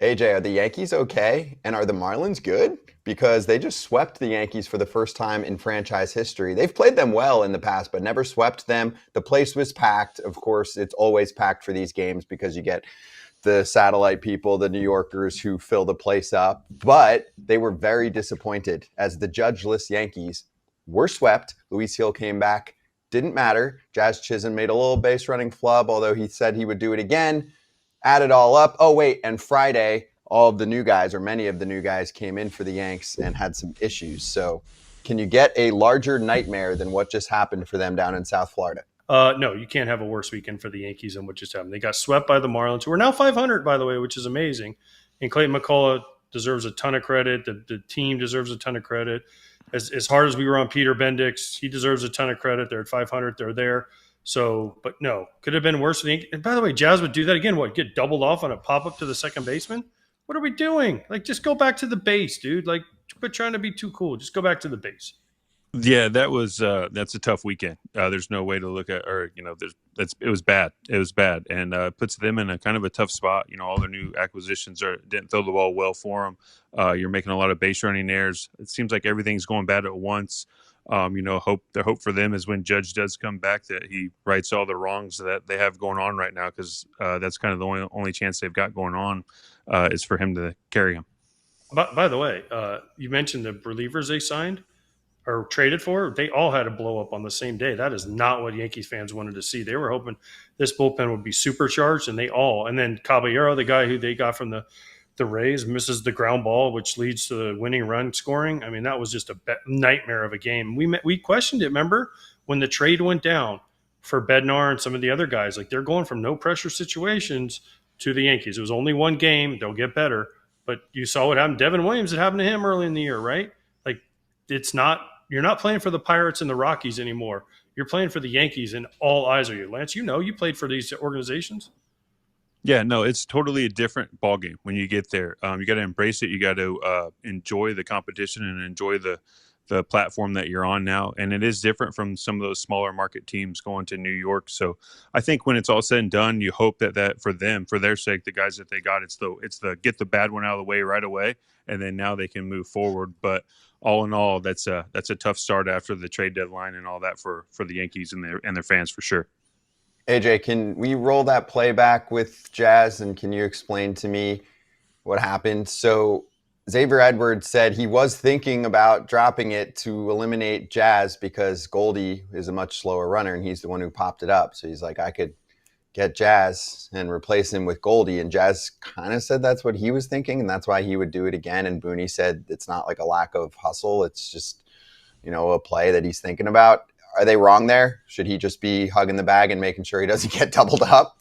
AJ, are the Yankees okay? And are the Marlins good? Because they just swept the Yankees for the first time in franchise history. They've played them well in the past, but never swept them. The place was packed. Of course, it's always packed for these games because you get the satellite people, the New Yorkers who fill the place up. But they were very disappointed as the judgeless Yankees were swept. Luis Hill came back. Didn't matter. Jazz Chisholm made a little base running flub, although he said he would do it again. Add it all up. Oh, wait. And Friday, all of the new guys, or many of the new guys, came in for the Yanks and had some issues. So, can you get a larger nightmare than what just happened for them down in South Florida? No, you can't have a worse weekend for the Yankees than what just happened. They got swept by the Marlins, who are now 500, by the way, which is amazing. And Clayton McCullough deserves a ton of credit. The team deserves a ton of credit. As hard as we were on Peter Bendix, he deserves a ton of credit. They're at 500. They're there. So, but no, could have been worse for the Yankees. And by the way, Jazz would do that again. What, get doubled off on a pop up to the second baseman? What are we doing? Like, just go back to the base, dude. Like, quit trying to be too cool. Just go back to the base. Yeah, that's a tough weekend. There's no way to look at, or it was bad. It was bad, and puts them in a kind of a tough spot. All their new acquisitions didn't throw the ball well for them. You're making a lot of base running errors. It seems like everything's going bad at once. The hope for them is when Judge does come back that he rights all the wrongs that they have going on right now, because that's kind of the only chance they've got going on is for him to carry them. By the way, you mentioned the relievers they signed or traded for. They all had to blow up on the same day. That is not what Yankees fans wanted to see. They were hoping this bullpen would be supercharged, and and then Caballero, the guy who they got from the Rays, misses the ground ball, which leads to the winning run scoring. I mean, that was just a nightmare of a game. We questioned it, remember, when the trade went down for Bednar and some of the other guys. Like, they're going from no pressure situations to the Yankees. It was only one game. They'll get better. But you saw what happened. Devin Williams, it happened to him early in the year, right? Like, you're not playing for the Pirates and the Rockies anymore. You're playing for the Yankees, and all eyes are you. Lance, you played for these organizations. Yeah, no, it's totally a different ballgame when you get there. You got to embrace it. You got to enjoy the competition and enjoy the platform that you're on now. And it is different from some of those smaller market teams going to New York. So I think when it's all said and done, you hope that for them, for their sake, the guys that they got, it's the get the bad one out of the way right away, and then now they can move forward. But all in all, that's a tough start after the trade deadline and all that for the Yankees and their fans for sure. AJ, can we roll that playback with Jazz, and can you explain to me what happened? So Xavier Edwards said he was thinking about dropping it to eliminate Jazz because Goldie is a much slower runner, and he's the one who popped it up. So he's like, I could get Jazz and replace him with Goldie. And Jazz kind of said that's what he was thinking, and that's why he would do it again. And Booney said it's not like a lack of hustle. It's just, a play that he's thinking about. Are they wrong there? Should he just be hugging the bag and making sure he doesn't get doubled up?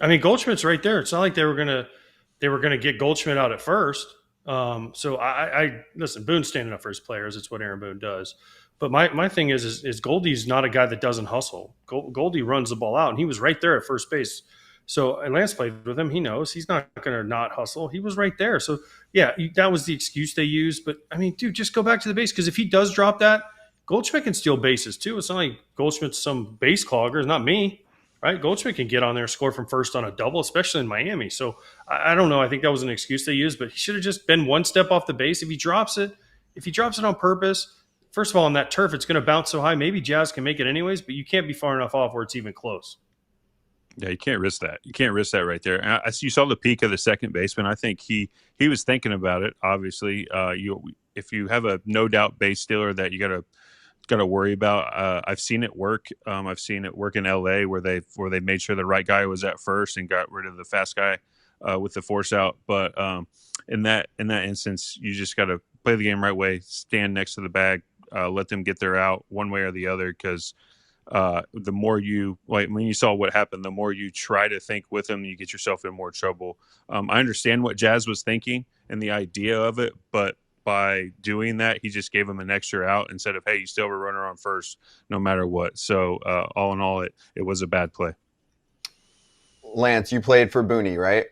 I mean, Goldschmidt's right there. It's not like they were gonna get Goldschmidt out at first. So I listen. Boone's standing up for his players. It's what Aaron Boone does. But my thing is Goldie's not a guy that doesn't hustle. Goldie runs the ball out, and he was right there at first base. So, and Lance played with him. He knows he's not going to not hustle. He was right there. So, yeah, that was the excuse they used. But, I mean, dude, just go back to the base, because if he does drop that, Goldschmidt can steal bases too. It's not like Goldschmidt's some base clogger. It's not me, right? Goldschmidt can get on there and score from first on a double, especially in Miami. So, I don't know. I think that was an excuse they used, but he should have just been one step off the base. If he drops it on purpose, first of all, on that turf, it's going to bounce so high. Maybe Jazz can make it anyways, but you can't be far enough off where it's even close. Yeah, you can't risk that. You can't risk that right there. And you saw the peak of the second baseman. I think he was thinking about it. Obviously, if you have a no doubt base stealer that you got to worry about. I've seen it work. I've seen it work in LA where they made sure the right guy was at first and got rid of the fast guy with the force out. But in that instance, you just got to play the game right way. Stand next to the bag. Let them get their out one way or the other, because the more when you saw what happened, the more you try to think with them, you get yourself in more trouble. I understand what Jazz was thinking and the idea of it, but by doing that, he just gave him an extra out instead of, hey, you still have a runner on first no matter what. So all in all, it was a bad play. Lance, you played for Booney, right?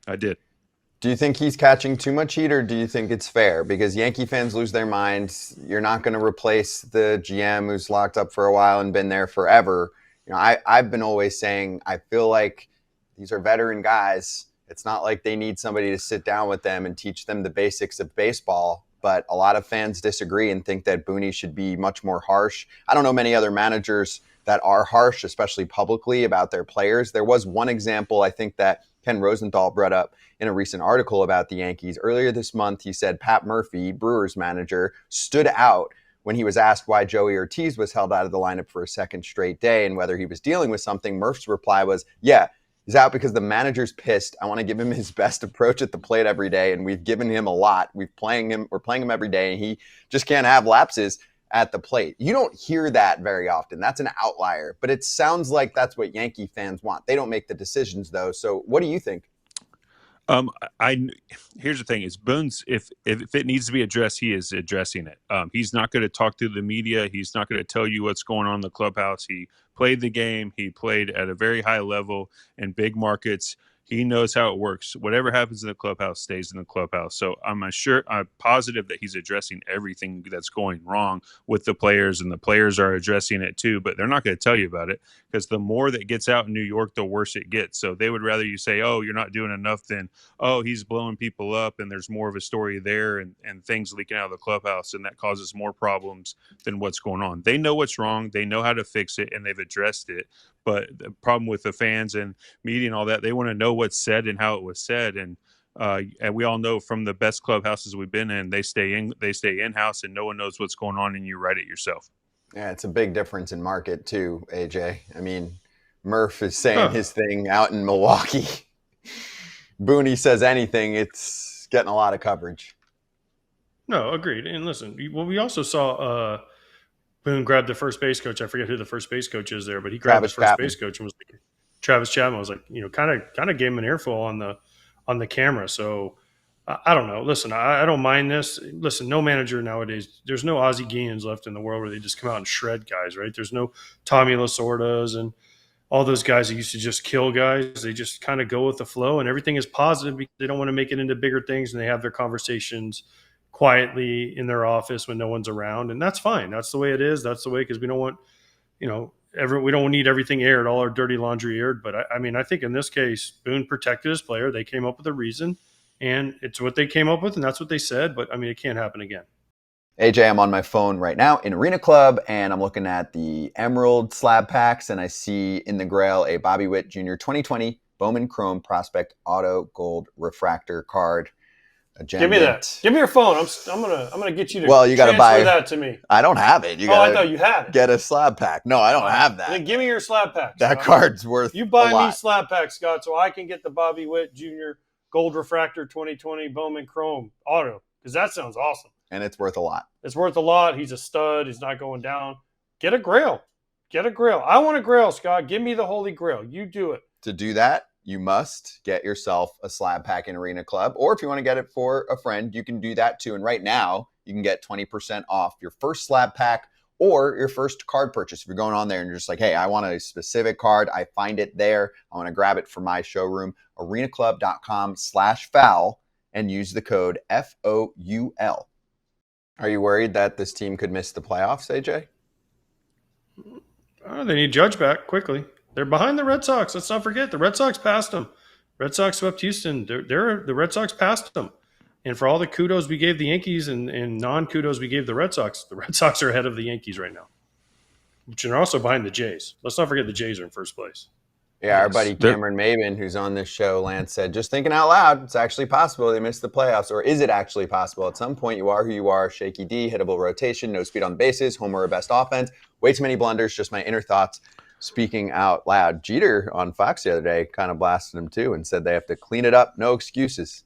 I did. Do you think he's catching too much heat, or do you think it's fair? Because Yankee fans lose their minds. You're not going to replace the GM who's locked up for a while and been there forever. I've been always saying I feel like these are veteran guys, It's not like they need somebody to sit down with them and teach them the basics of baseball. But a lot of fans disagree and think that Booney should be much more harsh. I don't know many other managers that are harsh, especially publicly, about their players. There was one example, I think, that Ken Rosenthal brought up in a recent article about the Yankees. Earlier this month, he said Pat Murphy, Brewers manager, stood out when he was asked why Joey Ortiz was held out of the lineup for a second straight day and whether he was dealing with something. Murph's reply was, yeah, he's out because the manager's pissed. I want to give him his best approach at the plate every day, and we've given him a lot. We're playing him every day, and he just can't have lapses at the plate. You don't hear that very often. That's an outlier, but it sounds like that's what Yankee fans want. They don't make the decisions, though. So what do you think? I here's the thing: is Boone's if it needs to be addressed, he is addressing it. He's not going to talk to the media. He's not going to tell you what's going on in the clubhouse. He played the game. He played at a very high level in big markets. He knows how it works. Whatever happens in the clubhouse stays in the clubhouse. So I'm positive that he's addressing everything that's going wrong with the players, and the players are addressing it too. But they're not going to tell you about it because the more that gets out in New York, the worse it gets. So they would rather you say, "Oh, you're not doing enough," than, "Oh, he's blowing people up," and there's more of a story there, and things leaking out of the clubhouse, and that causes more problems than what's going on. They know what's wrong. They know how to fix it, and they've addressed it. But the problem with the fans and media and all that, they want to know what's said and how it was said. And we all know from the best clubhouses we've been in, they stay in-house, and no one knows what's going on, and you write it yourself. Yeah, it's a big difference in market too, AJ. I mean, Murph is saying his thing out in Milwaukee. Booney says anything, it's getting a lot of coverage. No, agreed. And listen, we also saw Boone grab the first base coach. I forget who the first base coach is there, but he grabbed the first base coach and was like, Travis Chapman was like, kind of gave him an earful on the camera. So I don't know. Listen, I don't mind this. Listen, no manager nowadays. There's no Ozzie Guillens left in the world where they just come out and shred guys, right? There's no Tommy Lasordas and all those guys that used to just kill guys. They just kind of go with the flow, and everything is positive because they don't want to make it into bigger things, and they have their conversations quietly in their office when no one's around, and that's fine. That's the way it is. That's the way, because we don't want, we don't need everything aired, all our dirty laundry aired. But I think in this case, Boone protected his player. They came up with a reason, and it's what they came up with, and that's what they said. But it can't happen again. AJ, I'm on my phone right now in Arena Club, and I'm looking at the Emerald slab packs, and I see in the Grail a Bobby Witt Jr. 2020 Bowman Chrome Prospect Auto Gold Refractor card. Give me that. Give me your phone. I'm gonna get you to you got to buy that to me. I don't have it. I thought you had it. Get a slab pack. No, I don't have that. Then give me your slab pack. That card's worth. You buy me slab pack, Scott, so I can get the Bobby Witt Jr. Gold Refractor 2020 Bowman Chrome Auto, because that sounds awesome. And it's worth a lot. It's worth a lot. He's a stud. He's not going down. Get a Grail. I want a Grail, Scott. Give me the Holy Grail. You do it. To do that, you must get yourself a slab pack in Arena Club. Or if you want to get it for a friend, you can do that too. And right now, you can get 20% off your first slab pack or your first card purchase. If you're going on there and you're just like, hey, I want a specific card. I find it there. I want to grab it for my showroom. arenaclub.com/foul and use the code FOUL. Are you worried that this team could miss the playoffs, AJ? They need Judge back quickly. They're behind the Red Sox. Let's not forget, the Red Sox passed them. Red Sox swept Houston. The Red Sox passed them. And for all the kudos we gave the Yankees and non-kudos we gave the Red Sox are ahead of the Yankees right now, which are also behind the Jays. Let's not forget the Jays are in first place. Yeah, our buddy Cameron Maybin, who's on this show, Lance, said, just thinking out loud, it's actually possible they missed the playoffs. Or is it actually possible? At some point, you are who you are. Shaky D, hittable rotation, no speed on the bases, homer or best offense, way too many blunders, just my inner thoughts speaking out loud. Jeter on Fox the other day kind of blasted him too and said they have to clean it up, no excuses.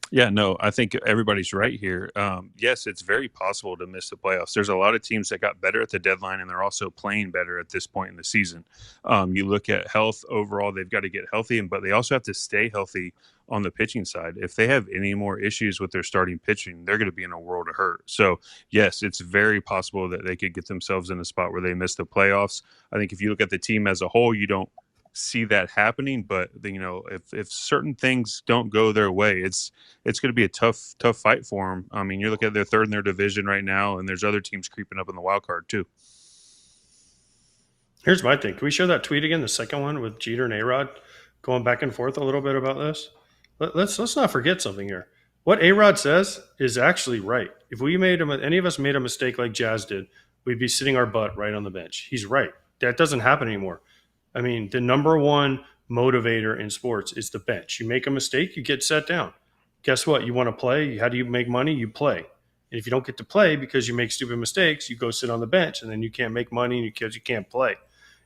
Yeah, no, I think everybody's right here. Yes, it's very possible to miss the playoffs. There's a lot of teams that got better at the deadline, and they're also playing better at this point in the season. You look at health overall, they've got to get healthy, but they also have to stay healthy on the pitching side. If they have any more issues with their starting pitching, they're going to be in a world of hurt. So, yes, it's very possible that they could get themselves in a spot where they miss the playoffs. I think if you look at the team as a whole, you don't see that happening, but if certain things don't go their way, it's going to be a tough fight for them. I mean, you look at they're third in their division right now, and there's other teams creeping up in the wild card too. Here's my thing. Can we share that tweet again, the second one with Jeter and A-Rod? going back and forth a little bit about this. Let's not forget something here. What A-Rod says is actually right. If any of us made a mistake like Jazz did, we'd be sitting our butt right on the bench. He's right. That doesn't happen anymore. I mean, the number one motivator in sports is the bench. You make a mistake, you get set down. Guess what? You want to play. How do you make money? You play. And if you don't get to play because you make stupid mistakes, you go sit on the bench, and then you can't make money because you can't play.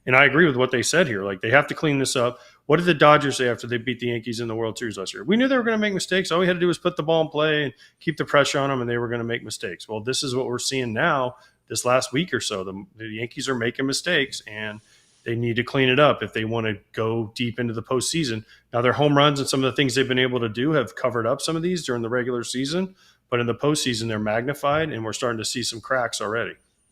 And I agree with what they said here. Like, they have to clean this up. What did the Dodgers say after they beat the Yankees in the World Series last year? We knew they were going to make mistakes. All we had to do was put the ball in play and keep the pressure on them, and they were going to make mistakes. Well, this is what we're seeing now this last week or so. The Yankees are making mistakes, and they need to clean it up if they want to go deep into the postseason. Now, their home runs and some of the things they've been able to do have covered up some of these during the regular season, but in the postseason, they're magnified, and we're starting to see some cracks already.